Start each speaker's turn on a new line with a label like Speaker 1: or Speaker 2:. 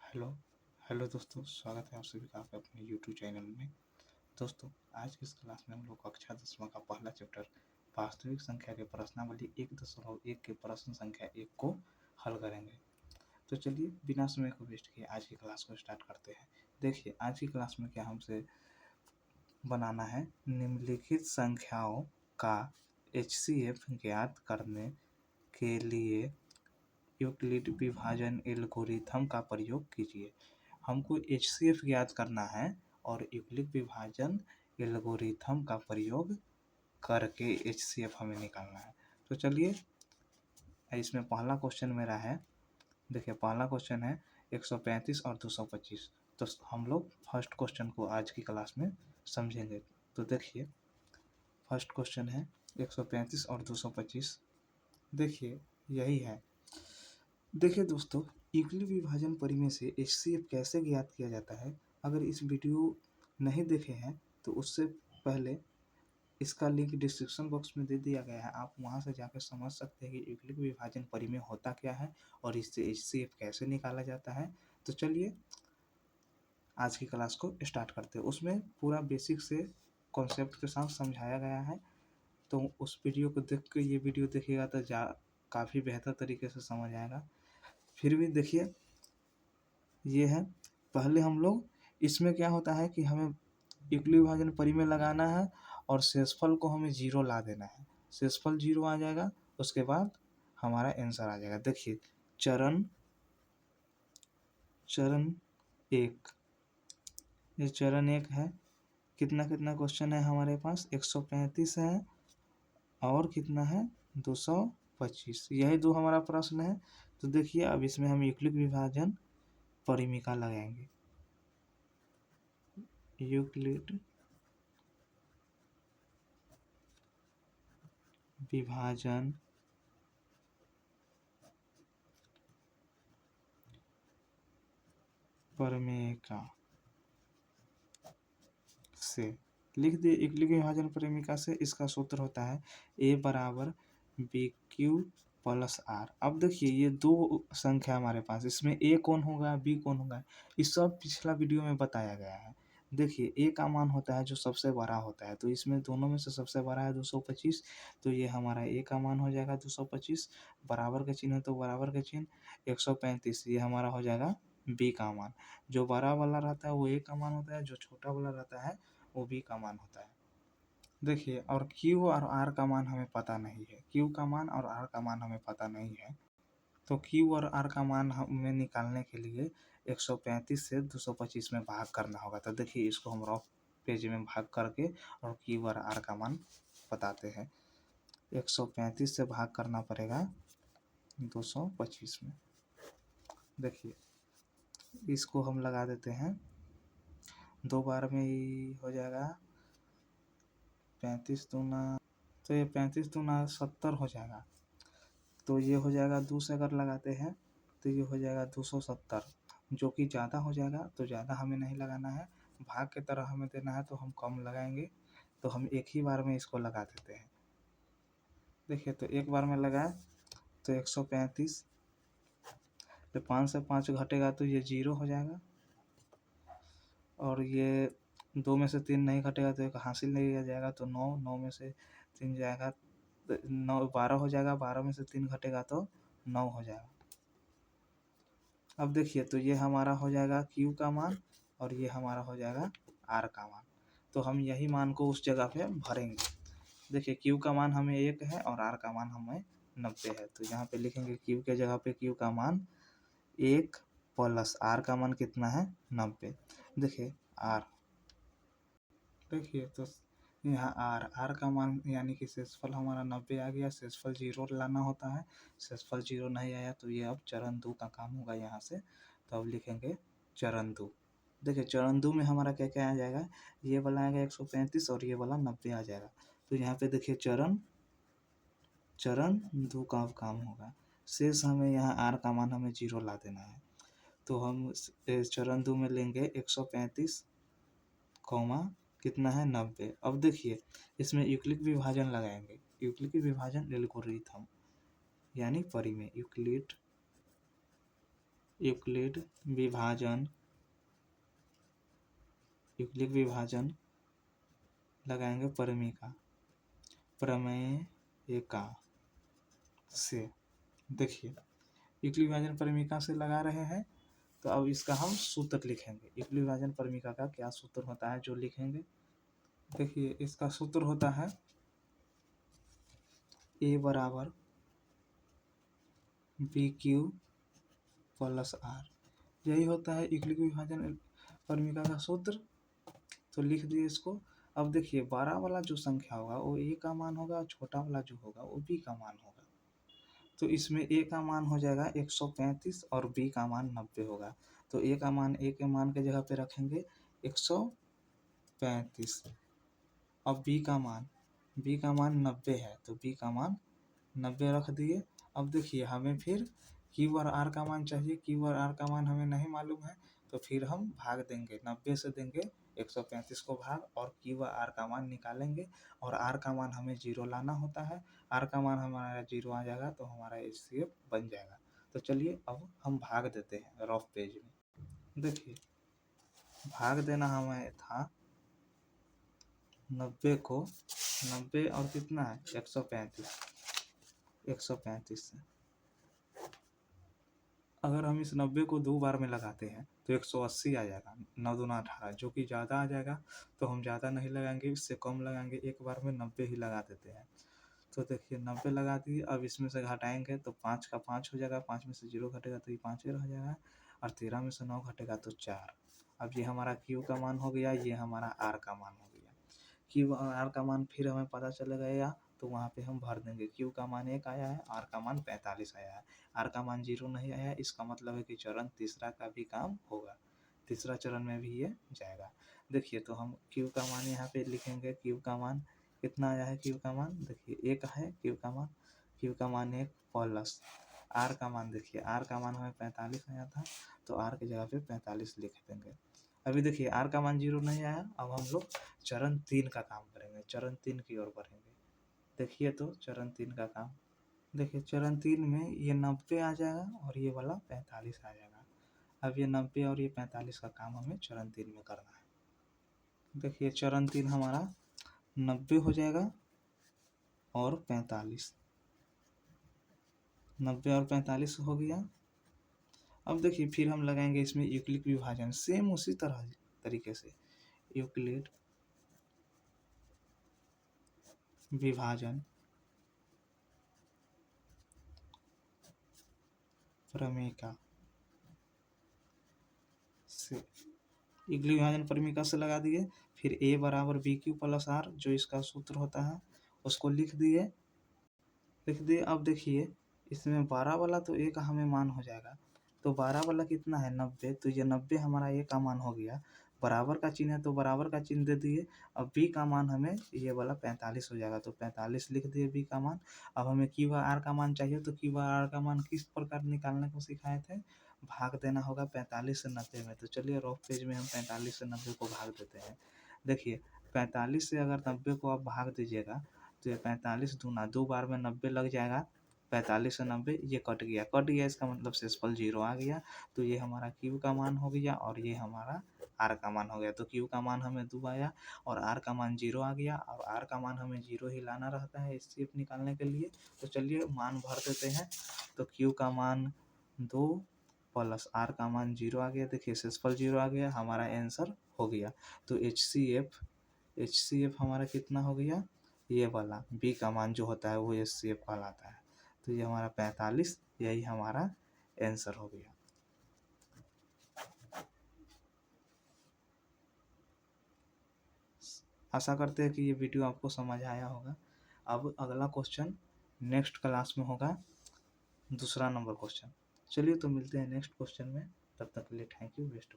Speaker 1: Hello hello दोस्तों, स्वागत है आप सभी का आपके अपने यूट्यूब चैनल में। दोस्तों, आज की इस क्लास में हम लोग कक्षा 10वां का पहला चैप्टर वास्तविक संख्या के प्रश्नावली 1.1 के प्रश्न संख्या 1 को हल करेंगे। तो चलिए बिना समय को वेस्ट किए आज की क्लास को स्टार्ट करते हैं। देखिए, आज की क्लास में क्या हमसे बनाना है, निम्नलिखित संख्याओं का HCF ज्ञात करने के लिए यूक्लिड विभाजन एल्गोरिथम का प्रयोग कीजिए। हमको HCF ज्ञात करना है और यूक्लिड विभाजन एल्गोरिथम का प्रयोग करके HCF हमें निकालना है। तो चलिए, इसमें पहला क्वेश्चन मेरा है। देखिए, पहला क्वेश्चन है 135 और 225। तो हम लोग फर्स्ट क्वेश्चन को आज की क्लास में समझेंगे। तो देखिए, फर्स्ट क्वेश्चन है 135 और 225। देखिए, यही है। देखिए दोस्तों, यूक्लिड विभाजन परिमेय से HCF कैसे ज्ञात किया जाता है। अगर इस वीडियो नहीं देखे हैं तो उससे पहले इसका लिंक डिस्क्रिप्शन बॉक्स में दे दिया गया है, आप वहां से जाकर समझ सकते हैं कि यूक्लिड विभाजन परिमेय होता क्या है और इससे HCF कैसे निकाला जाता है। तो चलिए आज की क्लास को स्टार्ट करते हैं। उसमें पूरा बेसिक से कॉन्सेप्ट के साथ समझाया गया है, तो उस वीडियो को देख के ये वीडियो देखिएगा तो काफ़ी बेहतर तरीके से समझ आएगा। फिर भी देखिए, ये है। पहले हम लोग इसमें क्या होता है कि हमें यूक्लिड विभाजन परिमेय लगाना है और शेषफल को हमें 0 ला देना है। शेषफल 0 आ जाएगा, उसके बाद हमारा आंसर आ जाएगा। देखिए, चरण 1, ये चरण 1 है। कितना कितना क्वेश्चन है हमारे पास, 135 है और कितना है 225। यही दो हमारा प्रश्न है। तो देखिए, अब इसमें हम यूक्लिड विभाजन परिमिका लगाएंगे। यूक्लिड विभाजन परिमेयिका से लिख दिए। यूक्लिड विभाजन परिमेयिका से इसका सूत्र होता है A बराबर BQ प्लस R। अब देखिए, ये दो संख्या हमारे पास, इसमें A कौन होगा B कौन होगा, ये सब पिछला वीडियो में बताया गया है। देखिए, A का मान होता है जो सबसे बड़ा होता है, तो इसमें दोनों में से सबसे बड़ा है 225, तो ये हमारा A का मान हो जाएगा 225। बराबर का चिन्ह है तो बराबर का चिन्ह 135, ये हमारा हो जाएगा B का मान। जो बड़ा वाला रहता है वो A का मान होता है, जो छोटा वाला रहता है वो B का मान होता है। देखिए, और Q और R का मान हमें पता नहीं है। Q का मान और R का मान हमें पता नहीं है, तो Q और R का मान हमें निकालने के लिए 135 से 225 में भाग करना होगा। तो देखिए, इसको हम रफ पेज में भाग करके और Q और R का मान बताते हैं। 135 से भाग करना पड़ेगा 225 में। देखिए, इसको हम लगा देते हैं, 2 बार में ही हो जाएगा 35 दूना, तो ये 35 दूना 70 हो जाएगा। तो ये हो जाएगा 2 से अगर लगाते हैं तो ये हो जाएगा 270, जो कि ज़्यादा हो जाएगा। तो ज़्यादा हमें नहीं लगाना है, भाग के तरह हमें देना है, तो हम कम लगाएंगे। तो हम एक ही बार में इसको लगा देते हैं। देखिए, तो एक बार में लगाए तो 135, तो 5 से 5 घटेगा तो ये 0 हो जाएगा, और ये 2 में से 3 नहीं घटेगा तो एक हासिल नहीं रह जाएगा, तो 9, 9 में से 3 जाएगा तो 9, 12 हो जाएगा। 12 में से 3 घटेगा तो 9 हो जाएगा। अब देखिए, तो ये हमारा हो जाएगा Q का मान और ये हमारा हो जाएगा R का मान। तो हम यही मान को उस जगह पे भरेंगे। देखिए, Q का मान हमें 1 है और R का मान हमें 90 है, तो यहाँ पे लिखेंगे Q के जगह पे Q का मान 1 प्लस R का मान कितना है 90। देखिए R, देखिए तो यहाँ R का मान यानी कि शेषफल हमारा 90 आ गया। शेषफल 0 लाना होता है, शेषफल 0 नहीं आया तो ये अब चरण 2 का काम होगा यहाँ से। तो अब लिखेंगे चरण 2। देखिए, चरण 2 में हमारा क्या क्या आ जाएगा, ये वाला आएगा 135 और ये वाला 90 आ जाएगा। तो यहाँ पे देखिए चरण 2 का अब काम होगा। शेष हमें यहाँ R का मान हमें 0 ला देना है, तो हम चरण 2 में लेंगे 135 कितना है 90। अब देखिए, इसमें यूक्लिड विभाजन लगाएंगे। यूक्लिड विभाजन एल्गोरिथम यानी परिमेय, यूक्लिड यूक्लिड विभाजन लगाएंगे प्रमेय का से। देखिए यूक्लिड विभाजन प्रमेय से लगा रहे हैं, तो अब इसका हम सूत्र लिखेंगे। यूक्लिड विभाजन प्रमेय का क्या सूत्र होता है जो लिखेंगे। देखिए इसका सूत्र होता है A बराबर BQ प्लस R। यही होता है यूक्लिड विभाजन प्रमेय का सूत्र। तो लिख दिए इसको। अब देखिए बड़ा वाला जो संख्या होगा वो A का मान होगा, छोटा वाला जो होगा वो B का मान होगा। तो इसमें A का मान हो जाएगा 135 और B का मान 90 होगा। तो A के मान के जगह पे रखेंगे 135। अब B का मान 90 है, तो B का मान 90 रख दिए। अब देखिए हमें फिर Q और R का मान चाहिए। Q और R का मान हमें नहीं मालूम है, तो फिर हम भाग देंगे, 90 से देंगे 135 को भाग, और Q और R का मान निकालेंगे। और R का मान हमें 0 लाना होता है। R का मान हमारा 0 आ जाएगा तो हमारा HCF बन जाएगा। तो चलिए अब हम भाग देते हैं रफ पेज में। देखिए भाग देना हमें था 90 को, 90 और कितना है 135 से। अगर हम इस 90 को 2 बार में लगाते हैं तो 180 आ जाएगा। 9 दूना 18, जो कि ज़्यादा आ जाएगा, तो हम ज़्यादा नहीं लगाएंगे, इससे कम लगाएंगे। एक बार में 90 ही लगा देते हैं। तो देखिए 90 लगा दिए। अब इसमें से घटाएंगे तो 5 का 5 हो जाएगा, 5 में से 0 घटेगा तो ये 5 ही रह जाएगा, और 13 में से 9 घटेगा तो 4। अब ये हमारा Q का मान हो गया, ये हमारा R का मान हो गया। Q और R का मान फिर हमें पता चलेगा, तो वहाँ पे हम भर देंगे। Q का मान 1 आया है, R का मान 45 आया है, R का मान 0 नहीं आया है। इसका मतलब है कि चरण तीसरा का भी काम होगा, तीसरा चरण में भी ये जाएगा। देखिए तो हम Q का मान यहाँ पे लिखेंगे। Q का मान कितना आया है, Q का मान देखिए 1 है। Q का मान 1 प्लस R का मान, देखिए R का मान हमें 45 आया था, तो R की जगह पे 45 लिख देंगे। अभी देखिए R का मान 0 नहीं आया। अब हम लोग चरण 3 का काम करेंगे, चरण 3 की ओर बढ़ेंगे। देखिए तो चरण 3 का काम, देखिए चरण 3 में ये 90 आ जाएगा और ये वाला 45 आ जाएगा। अब ये 90 और ये 45 का काम हमें चरण 3 में करना है। देखिए चरण 3 हमारा 90 हो जाएगा और 45, 90 और 45 हो गया। अब देखिए फिर हम लगाएंगे इसमें यूक्लिड विभाजन, सेम उसी तरीके से यूक्लिड विभाजन प्रमेय से, यूक्लिड विभाजन प्रमेय से लगा दिए। फिर A बराबर BQ प्लस R जो इसका सूत्र होता है उसको लिख दिए। अब देखिए इसमें 12 वाला तो A का हमें मान हो जाएगा, तो 12 वाला कितना है 90, तो ये 90 हमारा A का मान हो गया। बराबर का चिन्ह है तो बराबर का चिन्ह दे दिए। अब B का मान हमें ये वाला 45 हो जाएगा, तो 45 लिख दिए B का मान। अब हमें Q और R का मान चाहिए, तो Q और R का मान किस प्रकार निकालने को सिखाए थे, भाग देना होगा 45 से 90 में। तो चलिए रफ पेज में हम 45 से 90 को भाग देते हैं। देखिए 45 से अगर 90 को आप भाग दीजिएगा तो ये 45 दूना 2 बार में 90 लग जाएगा। 45 से 90 ये कट गया, इसका मतलब शेषफल 0 आ गया। तो ये हमारा Q का मान हो गया और ये हमारा R का मान हो गया। तो Q का मान हमें 2 आया और R का मान 0 आ गया, और R का मान हमें 0 ही लाना रहता है HCF निकालने के लिए। तो चलिए मान भर देते हैं। तो Q का मान 2 प्लस R का मान 0 आ गया। देखिए शेषफल 0 आ गया, हमारा आंसर हो गया। तो HCF हमारा कितना हो गया, ये वाला B का मान जो होता है वो HCF कहलाता है। तो ये हमारा 45, यही हमारा आंसर हो गया। आशा करते हैं कि ये वीडियो आपको समझ आया होगा। अब अगला क्वेश्चन नेक्स्ट क्लास में होगा, दूसरा नंबर क्वेश्चन। चलिए तो मिलते हैं नेक्स्ट क्वेश्चन में, तब तक के लिए थैंक यू, बेस्ट।